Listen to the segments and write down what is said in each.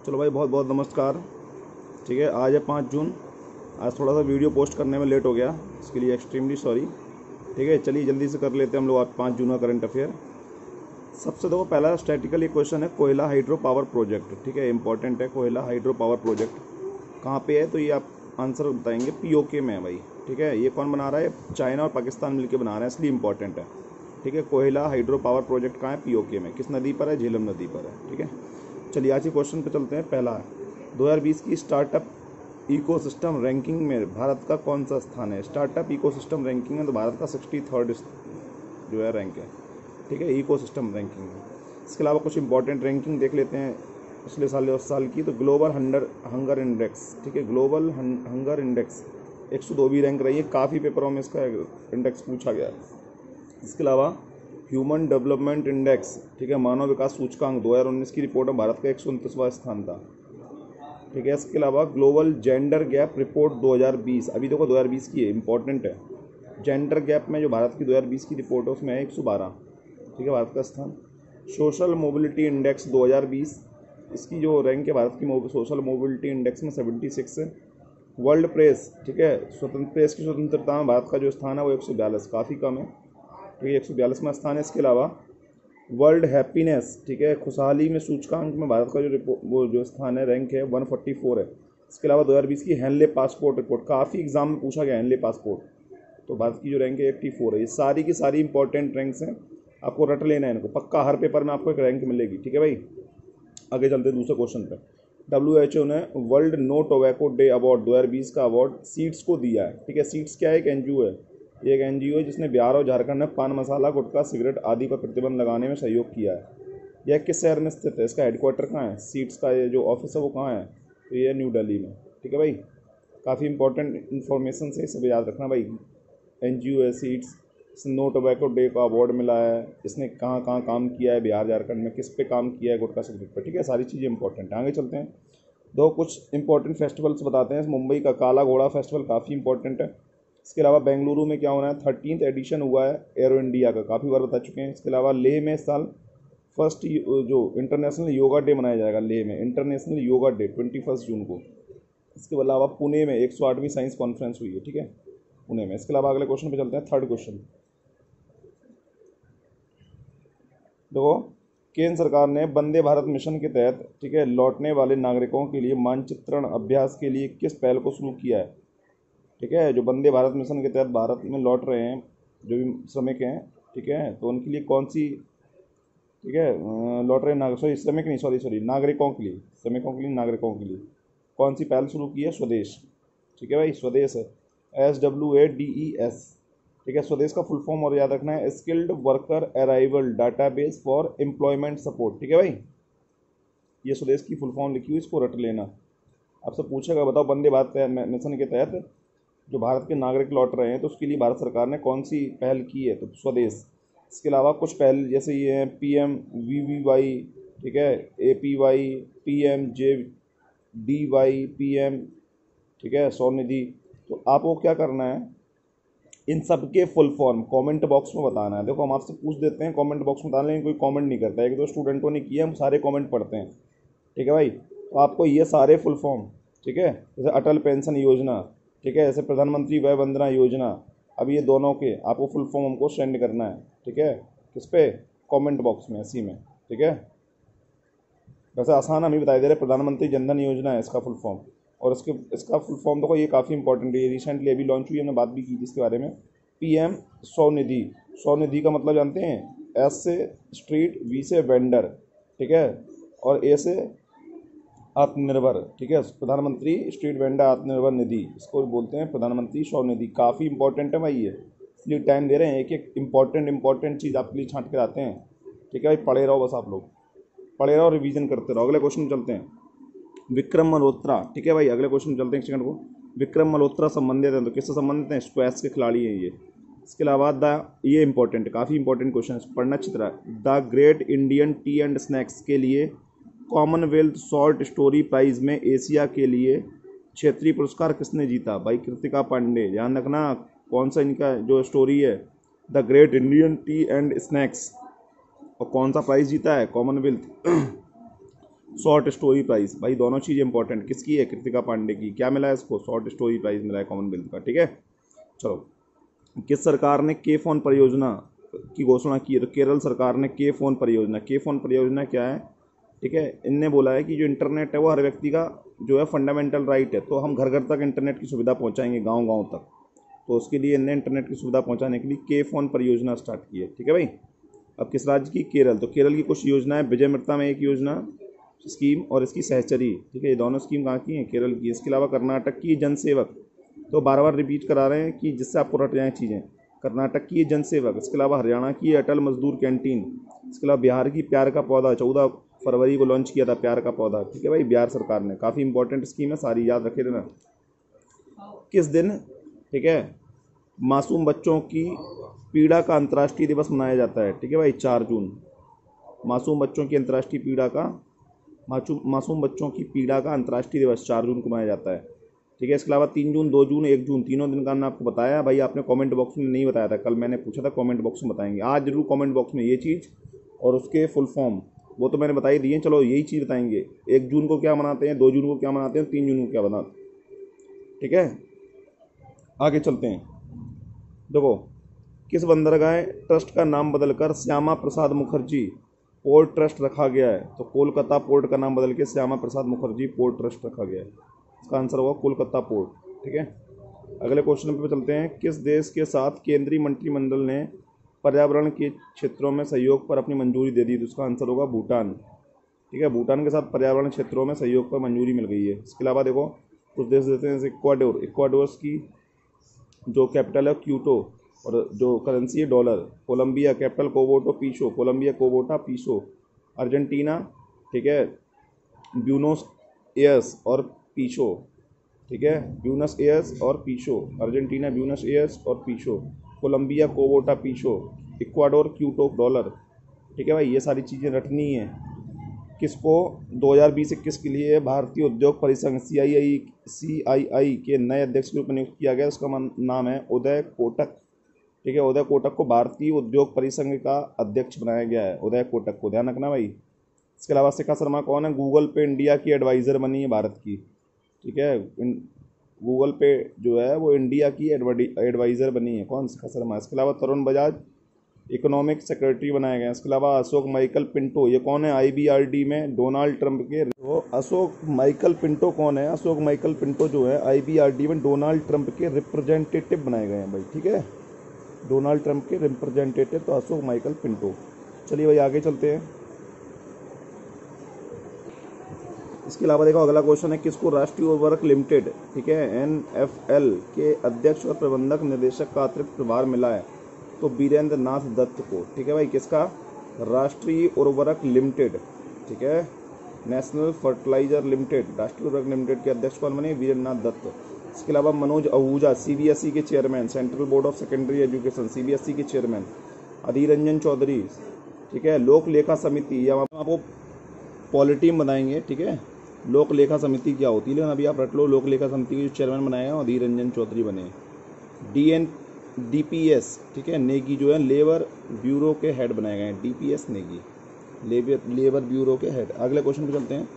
चलो भाई, बहुत बहुत नमस्कार। ठीक है, आज है 5 जून। आज थोड़ा सा वीडियो पोस्ट करने में लेट हो गया, इसके लिए एक्सट्रीमली सॉरी। ठीक है, चलिए जल्दी से कर लेते हैं हम लोग आज 5 जून का करंट अफेयर। सबसे देखो, पहला स्टैटिकल ये क्वेश्चन है, कोयला हाइड्रो पावर प्रोजेक्ट। ठीक है, इंपॉर्टेंट है। कोयला हाइड्रो पावर प्रोजेक्ट कहाँ पे है, तो ये आप आंसर बताएंगे। पीओके में है भाई। ठीक है, ये कौन बना रहा है? चाइना और पाकिस्तान मिलकर बना रहे हैं, इसलिए इंपॉर्टेंट है। ठीक है, कोयला हाइड्रो पावर प्रोजेक्ट कहाँ है? पीओके में। किस नदी पर है? झेलम नदी पर है। ठीक है, चलिए आज के क्वेश्चन पे चलते हैं। पहला, 2020 की स्टार्टअप इकोसिस्टम रैंकिंग में भारत का कौन सा स्थान है? स्टार्टअप इकोसिस्टम रैंकिंग में तो भारत का 63rd जो है रैंक है। ठीक है, इकोसिस्टम रैंकिंग में। इसके अलावा कुछ इंपॉर्टेंट रैंकिंग देख लेते हैं पिछले साल या उस साल की। तो ग्लोबल हंगर इंडेक्स, ठीक है, ग्लोबल हंगर इंडेक्स 102वीं रैंक रही है। काफ़ी पेपरों में इसका इंडेक्स पूछा गया है। इसके अलावा ह्यूमन डेवलपमेंट इंडेक्स, ठीक है, मानव विकास सूचकांक 2019 की रिपोर्ट में भारत का 129वां स्थान था। ठीक है, इसके अलावा ग्लोबल जेंडर गैप रिपोर्ट 2020, अभी देखो 2020 की है, इंपॉर्टेंट है। जेंडर गैप में जो भारत की 2020 की रिपोर्ट है उसमें है 112। ठीक है, भारत का स्थान। सोशल मोबिलिटी इंडेक्स 2020, इसकी जो रैंक है भारत की सोशल मोबिलिटी इंडेक्स में 76 है। वर्ल्ड प्रेस, ठीक है, स्वतंत्र प्रेस की स्वतंत्रता में भारत का जो स्थान है वो 142, काफ़ी कम है। ठीक है, 142वां स्थान है। इसके अलावा वर्ल्ड हैप्पीनेस, ठीक है, खुशहाली में सूचकांक में भारत का वो जो स्थान है, रैंक है 144 है। इसके अलावा 2020 की हेनले पासपोर्ट रिपोर्ट, काफ़ी एग्जाम में पूछा गया हेनले पासपोर्ट, तो भारत की जो रैंक है 84 है। ये सारी की सारी इंपॉर्टेंट रैंक्स हैं, आपको रट लेना है इनको, पक्का हर पेपर में आपको एक रैंक मिलेगी। ठीक है भाई, आगे चलते हैं दूसरे क्वेश्चन पे। WHO ने world no tobacco day award 2020 का अवार्ड सीड्स को दिया है। ठीक है, सीड्स क्या है? एक एनजीओ है। ये एक एनजीओ है जिसने बिहार और झारखंड में पान मसाला, गुटखा, सिगरेट आदि पर प्रतिबंध लगाने में सहयोग किया है। यह किस शहर में स्थित है? इसका हेडक्वार्टर कहाँ है? सीड्स का ये जो ऑफिस है वो कहाँ है? तो ये न्यू दिल्ली में। ठीक है भाई, काफ़ी इंपॉर्टेंट इन्फॉर्मेशन से सब याद रखना भाई। एनजीओ है सीड्स, इसने नो टोबैको डे का अवार्ड मिला है। इसने कहाँ कहाँ काम किया है बिहार झारखंड में, किस पे काम किया है गुटखा सिगरेट पर। ठीक है, सारी चीज़ें इंपॉर्टेंट हैं। आगे चलते हैं, दो कुछ इंपॉर्टेंट फेस्टिवल्स बताते हैं। मुंबई का काला घोड़ा फेस्टिवल काफ़ी इंपॉर्टेंट है। इसके अलावा बेंगलुरु में क्या होना है? 13th एडिशन हुआ है एरो इंडिया का, काफ़ी बार बता चुके हैं। इसके अलावा लेह में इस साल फर्स्ट जो इंटरनेशनल योगा डे मनाया जाएगा, लेह में इंटरनेशनल योगा डे 21 जून को। इसके अलावा पुणे में 108वीं साइंस कॉन्फ्रेंस हुई है। ठीक है, पुणे में। इसके अलावा अगले क्वेश्चन पे चलते हैं, थर्ड क्वेश्चन। देखो, केंद्र सरकार ने वंदे भारत मिशन के तहत, ठीक है, लौटने वाले नागरिकों के लिए मानचित्रण अभ्यास के लिए किस पहल को शुरू किया है? ठीक है, जो वंदे भारत मिशन के तहत भारत में लौट रहे हैं जो भी श्रमिक हैं, ठीक है, तो उनके लिए कौन सी, ठीक है, लौट रहे श्रमिक नहीं, सॉरी नागरिकों के लिए, श्रमिकों के लिए, नागरिकों के लिए कौन सी पहल शुरू की है? स्वदेश। ठीक है भाई, स्वदेश है, SWADES। ठीक है, स्वदेश का फुल फॉर्म और याद रखना है, skilled worker arrival database for employment support. ठीक है भाई, ये स्वदेश की फुल फॉर्म लिखी हुई, इसको रट लेना। आपसे पूछेगा बताओ वंदे भारत मिशन के तहत जो भारत के नागरिक लौट रहे हैं तो उसके लिए भारत सरकार ने कौन सी पहल की है? तो स्वदेश। इसके अलावा कुछ पहल जैसे ये हैं PMVVY, ठीक है, APY, PMJDY, PM, ठीक है, स्वनिधि। तो आपको क्या करना है, इन सब के फुल फॉर्म कमेंट बॉक्स में बताना है। देखो, हम आपसे पूछ देते हैं कमेंट बॉक्स में बताने, लेकिन कोई कमेंट नहीं करता है। एक दो स्टूडेंटों ने किया, हम सारे कमेंट पढ़ते हैं। ठीक है भाई, तो आपको ये सारे फुल फॉर्म, ठीक है, जैसे अटल पेंशन योजना, ठीक है, जैसे प्रधानमंत्री वय वंदना योजना, अब ये दोनों के आपको फुल फॉर्म हमको सेंड करना है। ठीक है, किस पे? कमेंट बॉक्स में, इसी में। ठीक है, वैसे आसान हम ही बता दे रहे, प्रधानमंत्री जनधन योजना है इसका फुल फॉर्म। और इसका फुल फॉर्म देखो, ये काफ़ी इंपॉर्टेंट है, ये रिसेंटली अभी लॉन्च हुई, हमने बात भी की थी इसके बारे में। PM स्वनिधि। स्वनिधि का मतलब जानते हैं? S से स्ट्रीट, V से वेंडर, ठीक है, और A से आत्मनिर्भर। ठीक है, प्रधानमंत्री स्ट्रीट वेंडर आत्मनिर्भर निधि, इसको बोलते हैं प्रधानमंत्री स्वनिधि। काफ़ी इंपॉर्टेंट है भाई ये, इसलिए टाइम दे रहे हैं, एक एक इंपॉर्टेंट चीज़ आपके लिए छांट के लाते हैं। ठीक है भाई, पढ़े रहो, बस आप लोग पढ़े रहो, रिवीजन करते रहो। अगले क्वेश्चन चलते हैं, विक्रम मल्होत्रा। ठीक है भाई, अगले क्वेश्चन चलते हैं, एक सेकंड को। विक्रम मल्होत्रा संबंधित हैं, तो किससे संबंधित हैं? स्क्वैश के खिलाड़ी हैं ये। इसके अलावा ये इंपॉर्टेंट, काफ़ी इंपॉर्टेंट क्वेश्चन है, पढ़ना अच्छी तरह। The great Indian tea and snacks के लिए कॉमनवेल्थ शॉर्ट स्टोरी प्राइज में एशिया के लिए क्षेत्रीय पुरस्कार किसने जीता? भाई कृतिका पांडे। ध्यान रखना कौन सा इनका जो स्टोरी है, the great Indian tea and snacks, और कौन सा प्राइज जीता है? Commonwealth short story prize. भाई दोनों चीज़ इंपॉर्टेंट, किसकी है? कृतिका पांडे की। क्या मिला है इसको? शॉर्ट स्टोरी प्राइज मिला है कॉमनवेल्थ का। ठीक है, चलो। किस सरकार ने के फोन परियोजना की घोषणा की है? तो केरल सरकार ने के फोन परियोजना। के फोन परियोजना क्या है? ठीक है, इनने बोला है कि जो इंटरनेट है वो हर व्यक्ति का जो है फंडामेंटल राइट है, तो हम घर घर तक इंटरनेट की सुविधा पहुंचाएंगे, गांव गांव तक। तो उसके लिए इनने इंटरनेट की सुविधा पहुंचाने के लिए के फोन परियोजना स्टार्ट की है। ठीक है भाई। अब किस राज्य की? केरल। तो केरल की कुछ योजनाएं, विजयमृता में एक योजना स्कीम और इसकी सहचरी। ठीक है, ये दोनों स्कीम कहाँ की हैं? केरल की। इसके अलावा कर्नाटक की जनसेवक, तो बार बार रिपीट करा रहे हैं कि जिससे आपको रट जाएँ चीज़ें। कर्नाटक की जनसेवक, इसके अलावा हरियाणा की अटल मजदूर कैंटीन, इसके अलावा बिहार की प्यार का पौधा, 14 फरवरी को लॉन्च किया था प्यार का पौधा। ठीक है भाई, बिहार सरकार ने। काफ़ी इंपॉर्टेंट स्कीम है, सारी याद रखे देना। किस दिन, ठीक है, मासूम बच्चों की पीड़ा का अंतर्राष्ट्रीय दिवस मनाया जाता है? ठीक है भाई, 4 जून। मासूम बच्चों की अंतर्राष्ट्रीय पीड़ा का मासूम बच्चों की पीड़ा का अंतर्राष्ट्रीय दिवस 4 जून को मनाया जाता है। ठीक है, इसके अलावा 3 जून, 2 जून, 1 जून, तीनों दिन का मैंने आपको बताया। भाई आपने कमेंट बॉक्स में नहीं बताया था, कल मैंने पूछा था, कमेंट बॉक्स में बताएंगे। आज जरूर कमेंट बॉक्स में ये चीज़ और उसके फुल फॉर्म वो तो मैंने बताई दिए। चलो यही चीज़ बताएंगे, 1 जून को क्या मनाते हैं, 2 जून को क्या मनाते हैं, 3 जून को क्या बनाते। ठीक है, आगे चलते हैं। देखो, किस बंदरगाह ट्रस्ट का नाम बदलकर श्यामा प्रसाद मुखर्जी पोर्ट ट्रस्ट रखा गया है? तो कोलकाता पोर्ट का नाम बदल के श्यामा प्रसाद मुखर्जी पोर्ट ट्रस्ट रखा गया है। इसका आंसर होगा कोलकाता पोर्ट। ठीक है, अगले क्वेश्चन पे चलते हैं। किस देश के साथ केंद्रीय मंत्रिमंडल ने पर्यावरण के क्षेत्रों में सहयोग पर अपनी मंजूरी दे दी? तो उसका आंसर होगा भूटान। ठीक है, भूटान के साथ पर्यावरण क्षेत्रों में सहयोग पर मंजूरी मिल गई है। इसके अलावा देखो कुछ देश देते हैं, जैसे इक्वाडोर। इक्वाडोर की जो कैपिटल है क्यूटो और जो करेंसी है डॉलर। कोलंबिया कैपिटल कोबोटो पीसो, कोलंबिया कोबोटा पीसो। अर्जेंटीना, ठीक है, ब्यूनोस एयर्स और पीसो। ठीक है, ब्यूनस एयर्स और पीसो। अर्जेंटीना ब्यूनस एयर्स और पीसो। कोलंबिया कोबोटा पीसो। Ecuador Quito dollar. ठीक है भाई, ये सारी चीज़ें रटनी है। किसको 2020-21 के लिए भारतीय उद्योग परिसंघ CII के नए अध्यक्ष के रूप में नियुक्त किया गया? उसका नाम है उदय कोटक। ठीक है, उदय कोटक को भारतीय उद्योग परिसंघ का अध्यक्ष बनाया गया है, उदय कोटक को, ध्यान रखना भाई। इसके अलावा शिखा शर्मा कौन है? गूगल पे इंडिया की एडवाइज़र बनी है भारत की। ठीक है, गूगल पे जो है वो इंडिया की एडवाइज़र बनी है, कौन? शिखा शर्मा। इसके अलावा तरुण बजाज इकोनॉमिक सेक्रेटरी बनाए गए हैं। इसके अलावा अशोक माइकल पिंटो, ये कौन है? IBRD में डोनाल्ड ट्रंप के। तो अशोक माइकल पिंटो कौन है? अशोक माइकल पिंटो जो है IBRD में डोनाल्ड ट्रंप के रिप्रेजेंटेटिव बनाए गए हैं भाई। ठीक है, डोनाल्ड ट्रंप के रिप्रेजेंटेटिव तो अशोक माइकल पिंटो। चलिए भाई आगे चलते हैं। इसके अलावा देखो अगला क्वेश्चन है, किसको राष्ट्रीय उर्वरक लिमिटेड, ठीक है, NFL के अध्यक्ष और प्रबंधक निदेशक का अतिरिक्त प्रभार मिला है? तो वीरेंद्र नाथ दत्त को। ठीक है भाई, किसका? राष्ट्रीय उर्वरक लिमिटेड। ठीक है, नेशनल फर्टिलाइजर लिमिटेड, राष्ट्रीय उर्वरक लिमिटेड के अध्यक्ष कौन बने? वीरेंद्र नाथ दत्त। इसके अलावा मनोज आहूजा CBSE के chairman, central board of secondary education CBSE के चेयरमैन। अधीर रंजन चौधरी, ठीक है, लोक लेखा समिति, या आपको पॉलिटीम बताएंगे। ठीक है, लोक लेखा समिति क्या होती है, लेकिन अभी आप रट लो, लोक लेखा समिति के चेयरमैन बनाए हैं अधीर रंजन चौधरी बने। DPS, ठीक है, नेगी जो है लेबर ब्यूरो के हेड बनाए गए हैं, DPS नेगी, लेबर ब्यूरो के हेड। अगले क्वेश्चन पे चलते हैं।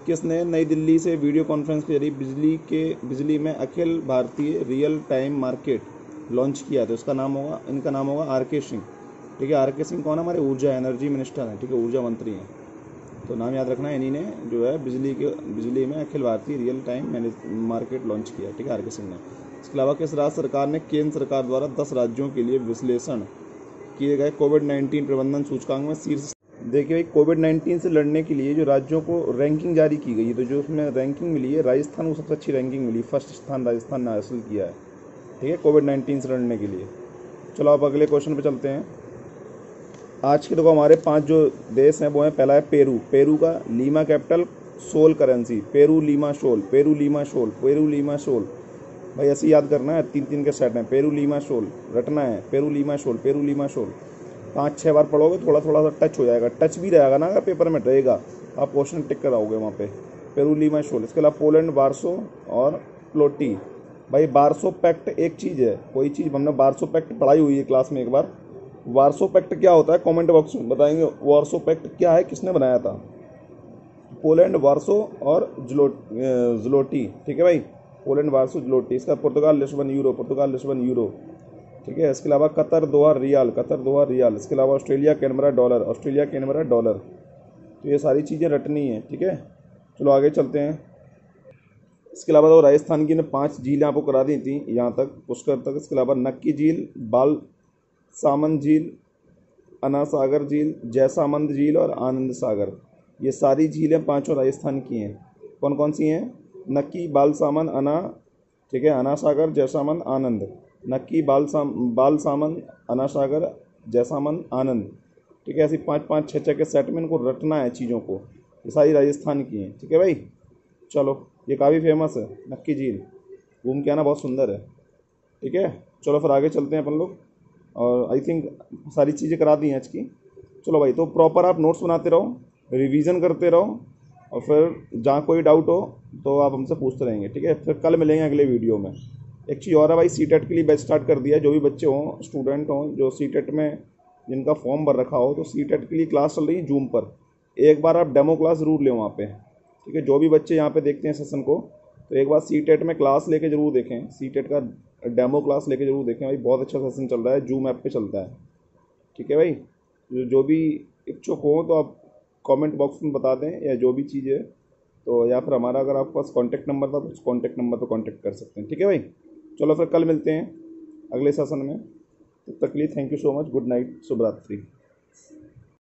किसने नई दिल्ली से वीडियो कॉन्फ्रेंस के जरिए बिजली में Akhil Bharatiya real time market launch किया? तो इसका नाम होगा, इनका नाम होगा RK सिंह। ठीक है, RK सिंह कौन है? हमारे ऊर्जा एनर्जी मिनिस्टर हैं। ठीक है, ऊर्जा मंत्री हैं, तो नाम याद रखना है। इन्हीं ने जो है बिजली में Akhil Bharatiya real time market launch किया। ठीक है, RK सिंह ने। इसके अलावा किस राज्य सरकार ने केंद्र सरकार द्वारा 10 राज्यों के लिए विश्लेषण किए गए कोविड-19 प्रबंधन सूचकांक में शीर्ष? देखिए भाई, कोविड-19 से लड़ने के लिए जो राज्यों को रैंकिंग जारी की गई है, तो जो उसमें रैंकिंग मिली है, राजस्थान को सबसे अच्छी रैंकिंग मिली, फर्स्ट स्थान राजस्थान ने हासिल किया है। ठीक है, कोविड-19 से लड़ने के लिए। चलो अब अगले क्वेश्चन पे चलते हैं। आज के देखो हमारे 5 जो देश हैं वो हैं, पहला है पेरू। पेरू का Lima capital, sol currency, Peru Lima sol, Peru Lima sol, Peru Lima sol. भाई ऐसे याद करना है, 3-3 के सेट हैं, पेरू लीमा सोल रटना है, Peru Lima sol, Peru Lima sol. 5-6 बार पढ़ोगे थोड़ा थोड़ा सा टच हो जाएगा, टच भी रहेगा ना, अगर पेपर में रहेगा आप क्वेश्चन टिक कराओगे वहाँ पे, पेरू लीमा सोल। इसके अलावा पोलैंड वार्सो और प्लोटी। भाई वार्सो पैक्ट एक चीज़ है, कोई चीज़ हमने वार्सो पैक्ट पढ़ाई हुई है क्लास में एक बार। वार्सो पैक्ट क्या होता है कमेंट बॉक्स में बताएंगे, वार्सो पैक्ट क्या है, किसने बनाया था? पोलैंड वार्सो और ज़्लोटी, ठीक है भाई, पोलैंड वार्सो ज़्लोटी। इसका Portugal Lisbon euro, Portugal Lisbon euro, ठीक है। इसके अलावा Qatar Doha riyal, Qatar Doha riyal. इसके अलावा Australia Canberra dollar, Australia Canberra dollar. तो ये सारी चीज़ें रटनी है, ठीक है। चलो आगे चलते हैं। इसके अलावा तो राजस्थान की ने 5 झीलें आपको करा दी थी यहाँ तक, पुष्कर तक। इसके अलावा नक्की झील, बाल सामन झील, अना सागर झील, जैसामंद झील और आनंद सागर, ये सारी झीलें 5 राजस्थान की हैं। कौन कौन सी हैं? नक्की, बाल सामन, अना, ठीक है, अना सागर, जैसामंद, आनंद। नक्की, बाल सामन, अना सागर, जैसामंद, आनंद, ठीक है। ऐसी 5-5, 6-6 के सेट में इनको रटना है चीज़ों को। ये सारी राजस्थान की हैं, ठीक है भाई। चलो, ये काफ़ी फेमस है नक्की झील, घूम के आना, बहुत सुंदर है, ठीक है। चलो फिर आगे चलते हैं अपन लोग। और आई थिंक सारी चीज़ें करा दी हैं आज की। चलो भाई, तो प्रॉपर आप नोट्स बनाते रहो, रिवीजन करते रहो, और फिर जहाँ कोई डाउट हो तो आप हमसे पूछते रहेंगे, ठीक है। फिर कल मिलेंगे अगले वीडियो में। एक चीज़ और है भाई, सीटेट के लिए बैच स्टार्ट कर दिया है। जो भी बच्चे हों, स्टूडेंट हों, जो सीटेट में जिनका फॉर्म भर रखा हो, तो सीटेट के लिए क्लास चल रही है जूम पर। एक बार आप डेमो क्लास ज़रूर लें वहाँ पे, ठीक है। जो भी बच्चे यहाँ पे देखते हैं सेशन को, तो एक बार सीटेट में क्लास लेके ज़रूर देखें, सीटेट का डेमो क्लास लेके ज़रूर देखें भाई। बहुत अच्छा सेशन चल रहा है, जूम ऐप पे चलता है, ठीक है भाई। जो भी इच्छुक हो तो आप कमेंट बॉक्स में बता दें, या जो भी चीज़ है तो, या फिर हमारा अगर आपके पास कॉन्टैक्ट नंबर था तो उस कॉन्टैक्ट नंबर पर कॉन्टैक्ट कर सकते हैं, ठीक है भाई। चलो फिर कल मिलते हैं अगले सेशन में। तब तक के लिए thank you so much, good night, शुभ रात्रि।